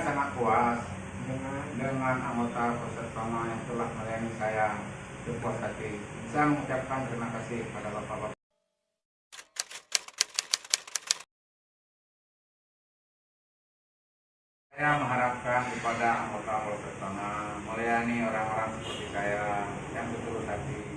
sangat puas dengan anggota Polsek Tama yang telah melayani saya sepuas hati. Saya mengucapkan terima kasih kepada Bapak-Bapak. Saya mengharapkan kepada anggota Polsek Tama melayani orang-orang seperti saya yang setulus hati.